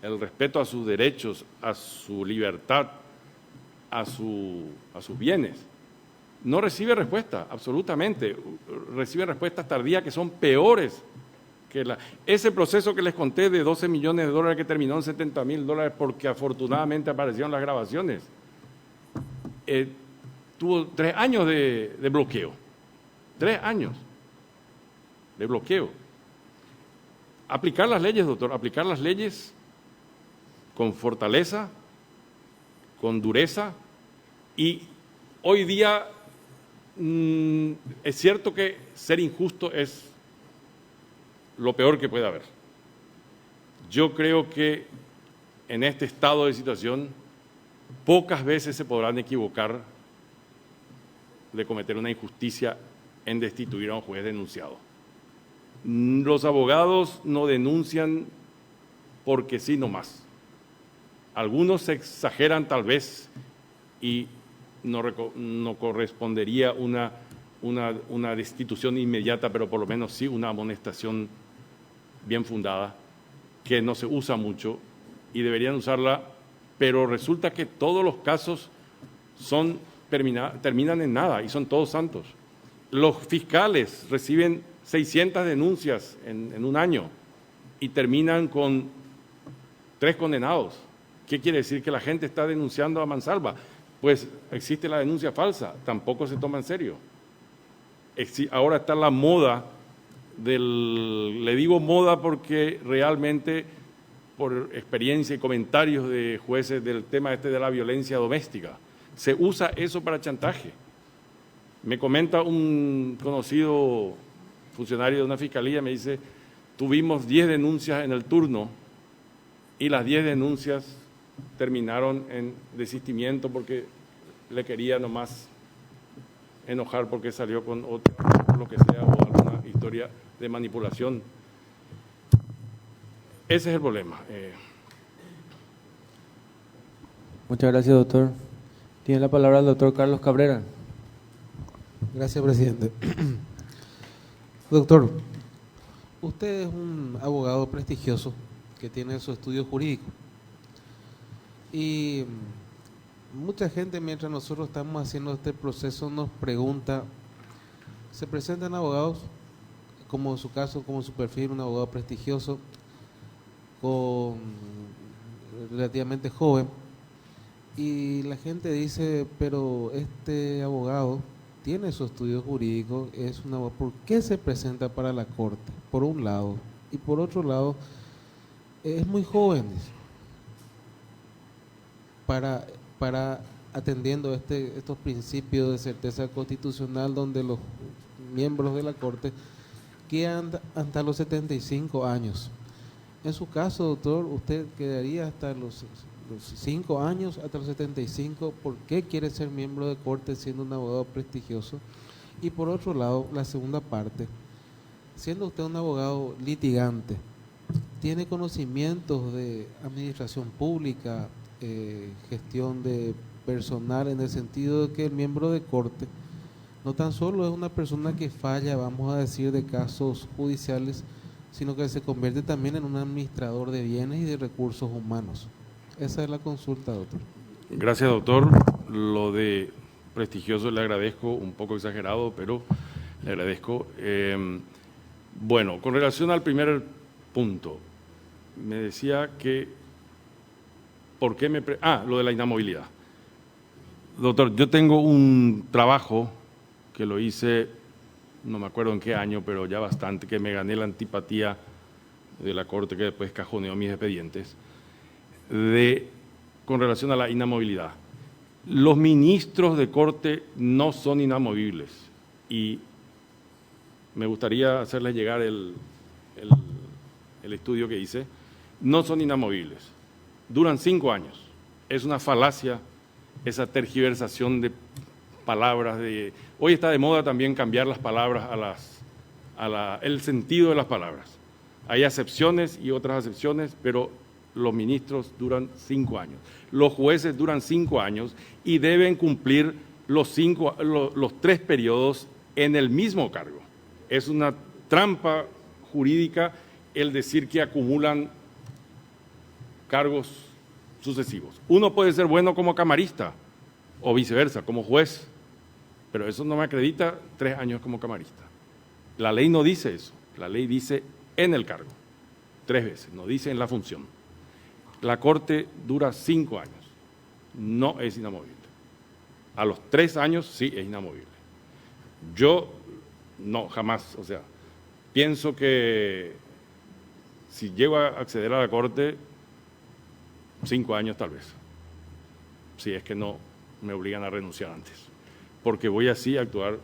el respeto a sus derechos, a su libertad, a sus bienes, no recibe respuesta, absolutamente. Recibe respuestas tardías que son peores que ese proceso que les conté de $12 millones que terminó en $70.000 porque afortunadamente aparecieron las grabaciones. Tuvo 3 años de bloqueo. 3 años de bloqueo. Aplicar las leyes, doctor, aplicar las leyes con fortaleza, con dureza, y hoy día es cierto que ser injusto es lo peor que puede haber. Yo creo que en este estado de situación pocas veces se podrán equivocar de cometer una injusticia en destituir a un juez denunciado. Los abogados no denuncian porque sí nomás. Algunos se exageran tal vez y no correspondería una destitución inmediata, pero por lo menos sí una amonestación bien fundada, que no se usa mucho y deberían usarla, pero resulta que todos los casos terminan en nada y son todos santos. Los fiscales reciben 600 denuncias en un año y terminan con 3 condenados. ¿Qué quiere decir? Que la gente está denunciando a mansalva. Pues existe la denuncia falsa, tampoco se toma en serio. Ahora está la moda le digo moda porque realmente por experiencia y comentarios de jueces del tema de la violencia doméstica, se usa eso para chantaje. Me comenta un conocido funcionario de una fiscalía, me dice, tuvimos 10 denuncias en el turno y las 10 denuncias terminaron en desistimiento porque le quería nomás enojar porque salió con otro, lo que sea, o alguna historia de manipulación. Ese es el problema. Muchas gracias, doctor. Tiene la palabra el doctor Carlos Cabrera. Gracias, presidente. Doctor, usted es un abogado prestigioso que tiene su estudio jurídico. Y mucha gente, mientras nosotros estamos haciendo este proceso, nos pregunta, se presentan abogados, como en su caso, como su perfil, un abogado prestigioso, relativamente joven, y la gente dice, pero este abogado tiene su estudio jurídico, ¿por qué se presenta para la corte? Por un lado, y por otro lado, es muy joven, dice, para atendiendo estos principios de certeza constitucional, donde los miembros de la corte quedan hasta los 75 años. En su caso, doctor, usted quedaría hasta los 5 años, hasta los 75. ¿Por qué quiere ser miembro de corte siendo un abogado prestigioso? Y por otro lado, la segunda parte, siendo usted un abogado litigante, ¿tiene conocimientos de administración pública, gestión de personal, en el sentido de que el miembro de corte no tan solo es una persona que falla, vamos a decir, de casos judiciales, sino que se convierte también en un administrador de bienes y de recursos humanos? Esa es la consulta, doctor. Gracias, doctor. Lo de prestigioso le agradezco, un poco exagerado, pero le agradezco. Bueno, con relación al primer punto, me decía que, ¿por qué lo de la inamovilidad? Doctor, yo tengo un trabajo que lo hice, no me acuerdo en qué año, pero ya bastante, que me gané la antipatía de la Corte, que después cajoneó mis expedientes, con relación a la inamovilidad. Los ministros de Corte no son inamovibles y me gustaría hacerles llegar el estudio que hice. No son inamovibles, duran 5 años. Es una falacia esa tergiversación de palabras. Hoy está de moda también cambiar las palabras el sentido de las palabras. Hay acepciones y otras acepciones, pero los ministros duran 5 años. Los jueces duran 5 años y deben cumplir los 3 periodos en el mismo cargo. Es una trampa jurídica el decir que acumulan cargos sucesivos. Uno puede ser bueno como camarista o viceversa, como juez, pero eso no me acredita 3 años como camarista. La ley no dice eso, la ley dice en el cargo, 3 veces, no dice en la función. La Corte dura 5 años, no es inamovible. A los 3 años sí es inamovible. Yo no, jamás, pienso que si llego a acceder a la Corte, 5 años tal vez, si es que no me obligan a renunciar antes, porque voy así a actuar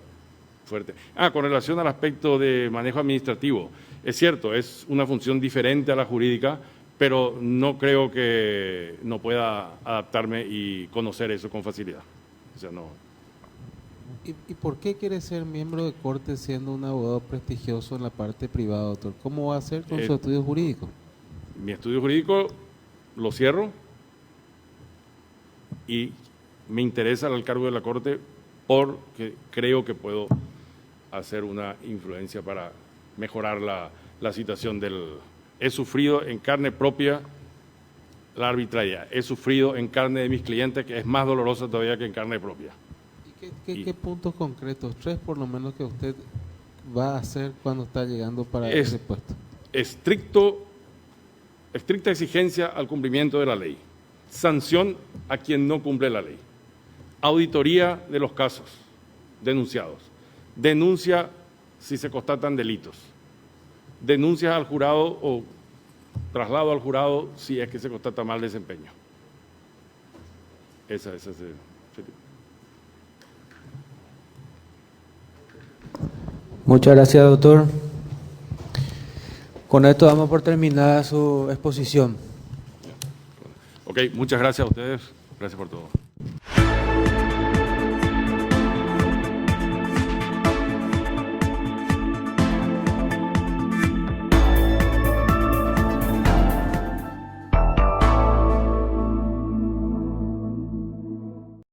fuerte. Con relación al aspecto de manejo administrativo, es cierto, es una función diferente a la jurídica, pero no creo que no pueda adaptarme y conocer eso con facilidad. O sea, no. ¿Y por qué quiere ser miembro de Corte siendo un abogado prestigioso en la parte privada, doctor? ¿Cómo va a hacer con su estudio jurídico? Mi estudio jurídico lo cierro y me interesa el cargo de la Corte porque creo que puedo hacer una influencia para mejorar la situación del... He sufrido en carne propia la arbitrariedad, he sufrido en carne de mis clientes, que es más dolorosa todavía que en carne propia. ¿Y qué puntos concretos, 3 por lo menos, que usted va a hacer cuando está llegando para ese puesto? Estricta exigencia al cumplimiento de la ley, sanción a quien no cumple la ley, auditoría de los casos denunciados, denuncia si se constatan delitos, denuncias al jurado o traslado al jurado si es que se constata mal desempeño. Esa es. Muchas gracias, doctor. Con esto damos por terminada su exposición. Ok, muchas gracias a ustedes. Gracias por todo.